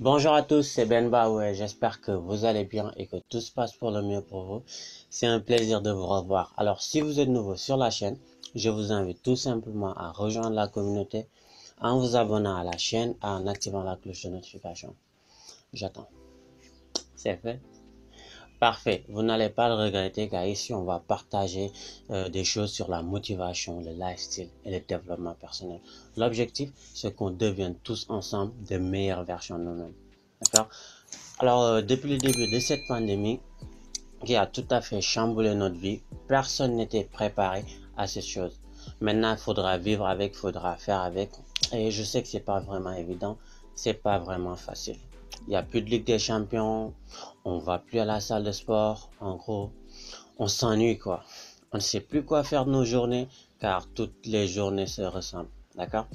Bonjour à tous, c'est Ben Baoué. J'espère que vous allez bien et que tout se passe pour le mieux pour vous. C'est un plaisir de vous revoir. Alors, si vous êtes nouveau sur la chaîne, je vous invite tout simplement à rejoindre la communauté en vous abonnant à la chaîne et en activant la cloche de notification. J'attends. C'est fait? Parfait. Vous n'allez pas le regretter car ici, on va partager des choses sur la motivation, le lifestyle et le développement personnel. L'objectif, c'est qu'on devienne tous ensemble de meilleures versions de nous-mêmes. D'accord? Alors, depuis le début de cette pandémie qui a tout à fait chamboulé notre vie, personne n'était préparé à ces choses. Maintenant, il faudra vivre avec, il faudra faire avec. Et je sais que c'est pas vraiment évident, c'est pas vraiment facile. Il n'y a plus de Ligue des Champions, on va plus à la salle de sport. En gros, on s'ennuie quoi. On ne sait plus quoi faire de nos journées car toutes les journées se ressemblent. D'accord?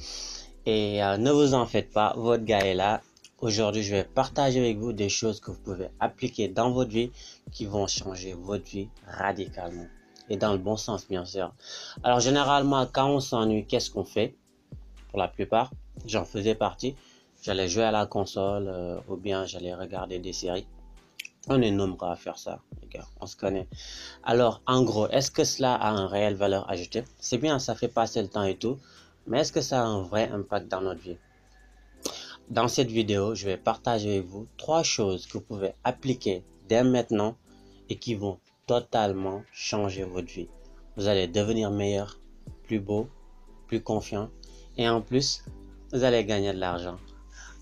Et ne vous en faites pas, votre gars est là. Aujourd'hui, je vais partager avec vous des choses que vous pouvez appliquer dans votre vie qui vont changer votre vie radicalement. Et dans le bon sens, bien sûr. Alors, généralement, quand on s'ennuie, qu'est-ce qu'on fait? Pour la plupart, j'en faisais partie. J'allais jouer à la console ou bien j'allais regarder des séries. On est nombreux à faire ça, les gars. On se connaît. Alors, en gros, est-ce que cela a une réelle valeur ajoutée? C'est bien, ça fait passer le temps et tout. Mais est-ce que ça a un vrai impact dans notre vie? Dans cette vidéo, je vais partager avec vous 3 choses que vous pouvez appliquer dès maintenant et qui vont totalement changer votre vie. Vous allez devenir meilleur, plus beau, plus confiant et en plus, vous allez gagner de l'argent.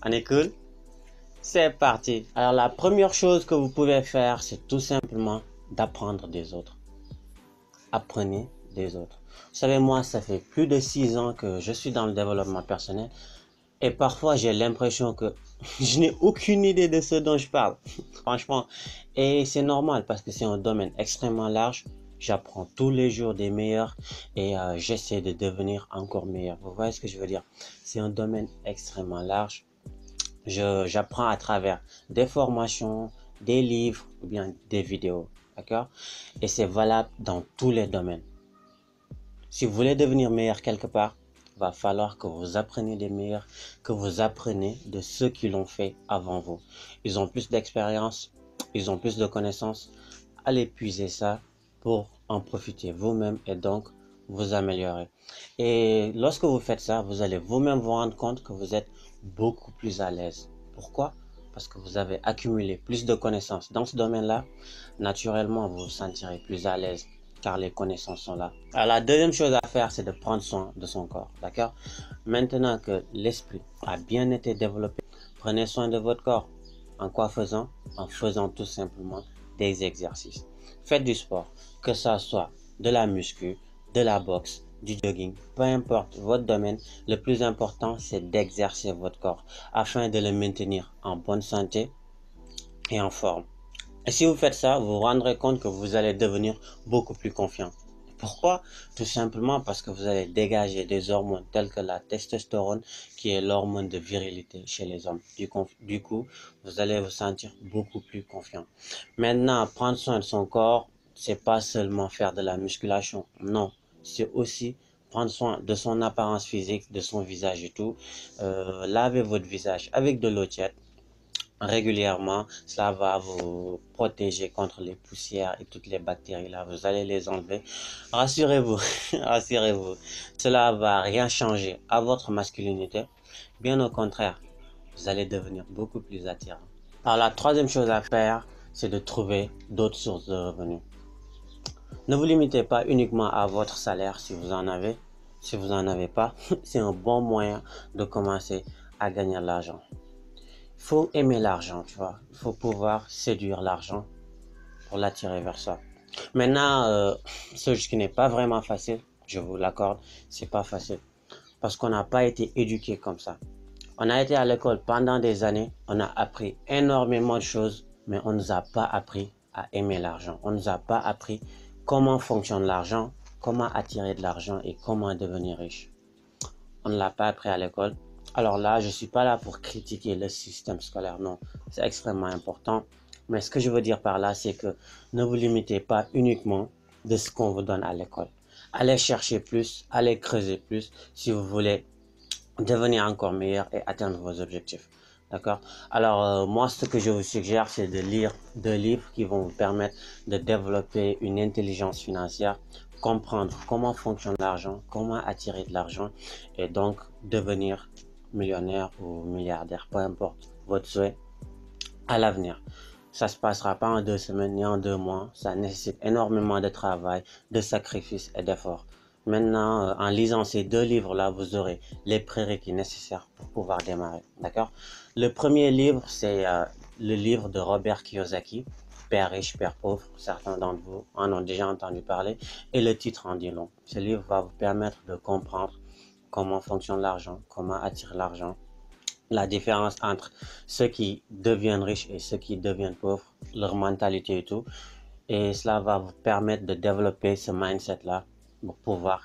On est cool? C'est parti. Alors la première chose que vous pouvez faire, c'est tout simplement d'apprendre des autres. Apprenez des autres. Vous savez, moi, ça fait plus de 6 ans que je suis dans le développement personnel. Et parfois, j'ai l'impression que je n'ai aucune idée de ce dont je parle. Franchement. Et c'est normal parce que c'est un domaine extrêmement large. J'apprends tous les jours des meilleurs et j'essaie de devenir encore meilleur. Vous voyez ce que je veux dire? C'est un domaine extrêmement large. J'apprends à travers des formations, des livres ou bien des vidéos. D'accord? Et c'est valable dans tous les domaines. Si vous voulez devenir meilleur quelque part, il va falloir que vous appreniez des meilleurs, que vous appreniez de ceux qui l'ont fait avant vous. Ils ont plus d'expérience, ils ont plus de connaissances. Allez puiser ça pour en profiter vous-même et donc vous améliorer. Et lorsque vous faites ça, vous allez vous-même vous rendre compte que vous êtes beaucoup plus à l'aise. Pourquoi? Parce que vous avez accumulé plus de connaissances dans ce domaine-là. Naturellement, vous vous sentirez plus à l'aise car les connaissances sont là. Alors, la deuxième chose à faire, c'est de prendre soin de son corps. D'accord? Maintenant que l'esprit a bien été développé, prenez soin de votre corps. En quoi faisant? En faisant tout simplement des exercices. Faites du sport, que ça soit de la muscu, de la boxe, du jogging, peu importe votre domaine, le plus important c'est d'exercer votre corps afin de le maintenir en bonne santé et en forme. Et si vous faites ça, vous vous rendrez compte que vous allez devenir beaucoup plus confiant. Pourquoi? Tout simplement parce que vous allez dégager des hormones telles que la testostérone, qui est l'hormone de virilité chez les hommes. Du coup, vous allez vous sentir beaucoup plus confiant. Maintenant, prendre soin de son corps, c'est pas seulement faire de la musculation. Non, c'est aussi prendre soin de son apparence physique, de son visage et tout. Lavez votre visage avec de l'eau tiède régulièrement. Cela va vous protéger contre les poussières et toutes les bactéries là. Vous allez les enlever. Rassurez-vous, rassurez-vous. Cela va rien changer à votre masculinité. Bien au contraire, vous allez devenir beaucoup plus attirant. Alors la troisième chose à faire, c'est de trouver d'autres sources de revenus. Ne vous limitez pas uniquement à votre salaire si vous en avez. Si vous n'en avez pas, c'est un bon moyen de commencer à gagner de l'argent. Il faut aimer l'argent, tu vois. Il faut pouvoir séduire l'argent pour l'attirer vers soi. Maintenant, ce qui n'est pas vraiment facile, je vous l'accorde, c'est pas facile. Parce qu'on n'a pas été éduqué comme ça. On a été à l'école pendant des années, on a appris énormément de choses, mais on ne nous a pas appris à aimer l'argent. On ne nous a pas appris comment fonctionne l'argent, comment attirer de l'argent et comment devenir riche. On ne l'a pas appris à l'école. Alors là, je ne suis pas là pour critiquer le système scolaire, non, c'est extrêmement important. Mais ce que je veux dire par là, c'est que ne vous limitez pas uniquement de ce qu'on vous donne à l'école. Allez chercher plus, allez creuser plus si vous voulez devenir encore meilleur et atteindre vos objectifs. D'accord? Alors, moi, ce que je vous suggère, c'est de lire 2 livres qui vont vous permettre de développer une intelligence financière, comprendre comment fonctionne l'argent, comment attirer de l'argent et donc devenir millionnaire ou milliardaire, peu importe votre souhait à l'avenir. Ça se passera pas en 2 semaines ni en 2 mois. Ça nécessite énormément de travail, de sacrifices et d'efforts. Maintenant, en lisant ces 2 livres-là, vous aurez les prérequis nécessaires pour pouvoir démarrer. D'accord? Le premier livre, c'est le livre de Robert Kiyosaki, Père riche, Père pauvre. Certains d'entre vous en ont déjà entendu parler. Et le titre en dit long. Ce livre va vous permettre de comprendre comment fonctionne l'argent, comment attirer l'argent, la différence entre ceux qui deviennent riches et ceux qui deviennent pauvres, leur mentalité et tout. Et cela va vous permettre de développer ce mindset-là pour pouvoir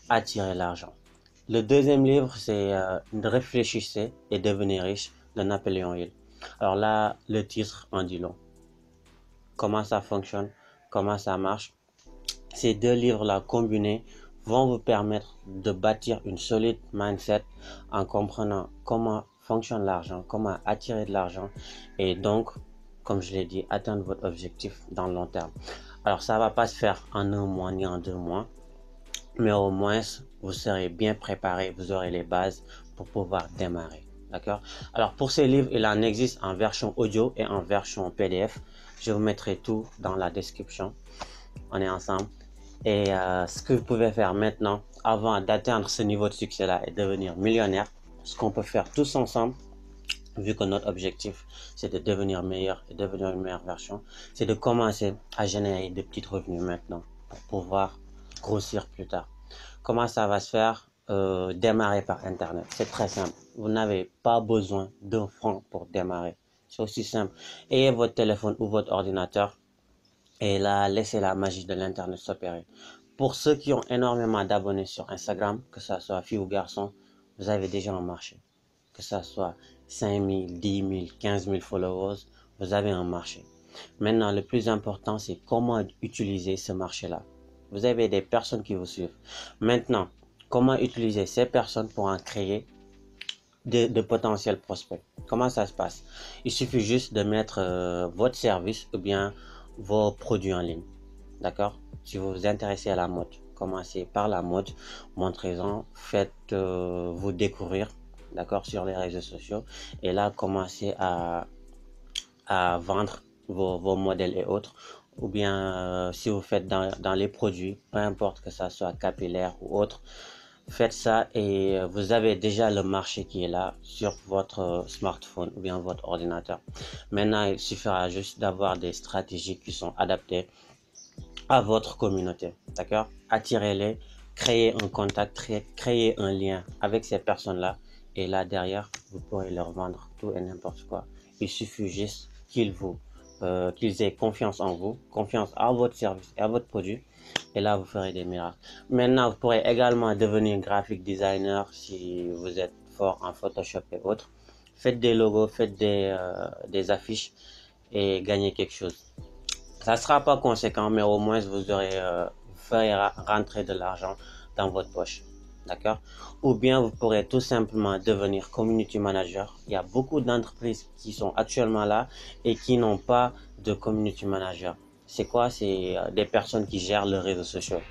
attirer l'argent. Le deuxième livre, c'est Réfléchissez et devenez riche de Napoléon Hill. Alors là, le titre en dit long. Comment ça fonctionne, comment ça marche. Ces 2 livres-là combinés vont vous permettre de bâtir une solide mindset en comprenant comment fonctionne l'argent, comment attirer de l'argent et donc, comme je l'ai dit, atteindre votre objectif dans le long terme. Alors, ça ne va pas se faire en 1 mois ni en 2 mois, mais au moins, vous serez bien préparé, vous aurez les bases pour pouvoir démarrer. D'accord? Alors, pour ces livres, il en existe en version audio et en version PDF. Je vous mettrai tout dans la description. On est ensemble. Et ce que vous pouvez faire maintenant, avant d'atteindre ce niveau de succès-là et devenir millionnaire, ce qu'on peut faire tous ensemble, vu que notre objectif, c'est de devenir meilleur et devenir une meilleure version, c'est de commencer à générer des petits revenus maintenant pour pouvoir grossir plus tard. Comment ça va se faire? Démarrer par Internet. C'est très simple. Vous n'avez pas besoin d'un franc pour démarrer. C'est aussi simple. Ayez votre téléphone ou votre ordinateur et là, laissez la magie de l'Internet s'opérer. Pour ceux qui ont énormément d'abonnés sur Instagram, que ce soit filles ou garçons, vous avez déjà un marché. Que ce soit 5 000, 10 000, 15 000 followers, vous avez un marché. Maintenant, le plus important, c'est comment utiliser ce marché-là. Vous avez des personnes qui vous suivent. Maintenant, comment utiliser ces personnes pour en créer de potentiels prospects? Comment ça se passe? Il suffit juste de mettre votre service ou bien vos produits en ligne. D'accord? Si vous vous intéressez à la mode, commencez par la mode, montrez-en, faites-vous découvrir, d'accord, sur les réseaux sociaux. Et là, commencez à vendre vos modèles et autres. Ou bien, si vous faites dans les produits, peu importe que ça soit capillaire ou autre, faites ça et vous avez déjà le marché qui est là sur votre smartphone ou bien votre ordinateur. Maintenant, il suffira juste d'avoir des stratégies qui sont adaptées à votre communauté, d'accord? Attirez-les, créez un contact, créez un lien avec ces personnes-là et là derrière, vous pourrez leur vendre tout et n'importe quoi. Il suffit juste qu'ils aient confiance en vous, confiance à votre service et à votre produit et là vous ferez des miracles. Maintenant, vous pourrez également devenir graphic designer si vous êtes fort en Photoshop et autres. Faites des logos, faites des affiches et gagnez quelque chose. Ça sera pas conséquent, mais au moins vous aurez fait rentrer de l'argent dans votre poche. D'accord? Ou bien vous pourrez tout simplement devenir community manager. Il y a beaucoup d'entreprises qui sont actuellement là et qui n'ont pas de community manager. C'est quoi? C'est des personnes qui gèrent les réseaux sociaux.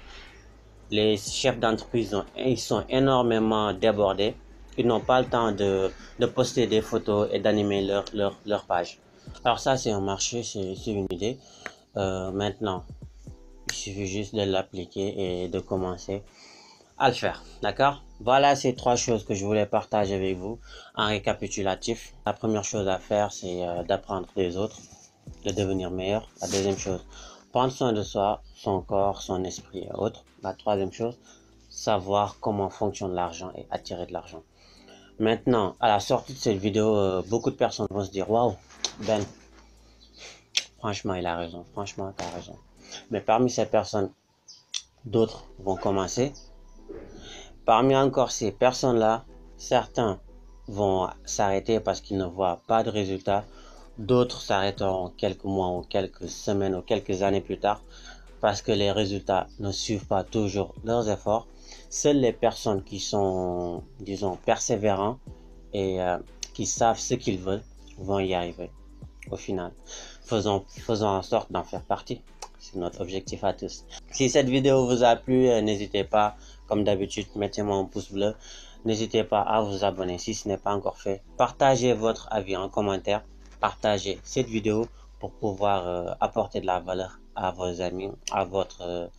Les chefs d'entreprise, ils sont énormément débordés. Ils n'ont pas le temps de poster des photos et d'animer leur page. Alors ça, c'est un marché, c'est une idée. Maintenant, il suffit juste de l'appliquer et de commencer à le faire. D'accord? Voilà ces 3 choses que je voulais partager avec vous en récapitulatif. La première chose à faire, c'est d'apprendre des autres, de devenir meilleur. La deuxième chose, prendre soin de soi, son corps, son esprit et autres. La troisième chose, savoir comment fonctionne l'argent et attirer de l'argent. Maintenant, à la sortie de cette vidéo, beaucoup de personnes vont se dire, waouh, Ben, franchement, il a raison. Franchement, tu as raison. Mais parmi ces personnes, d'autres vont commencer. Parmi encore ces personnes-là, certains vont s'arrêter parce qu'ils ne voient pas de résultats. D'autres s'arrêteront quelques mois ou quelques semaines ou quelques années plus tard parce que les résultats ne suivent pas toujours leurs efforts. Seules les personnes qui sont, disons, persévérants et qui savent ce qu'ils veulent vont y arriver. Au final, faisons en sorte d'en faire partie. C'est notre objectif à tous. Si cette vidéo vous a plu, n'hésitez pas, comme d'habitude, mettez-moi un pouce bleu. N'hésitez pas à vous abonner si ce n'est pas encore fait. Partagez votre avis en commentaire. Partagez cette vidéo pour pouvoir apporter de la valeur à vos amis, à votre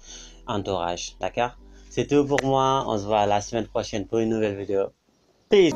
entourage. D'accord? C'est tout pour moi. On se voit la semaine prochaine pour une nouvelle vidéo. Peace!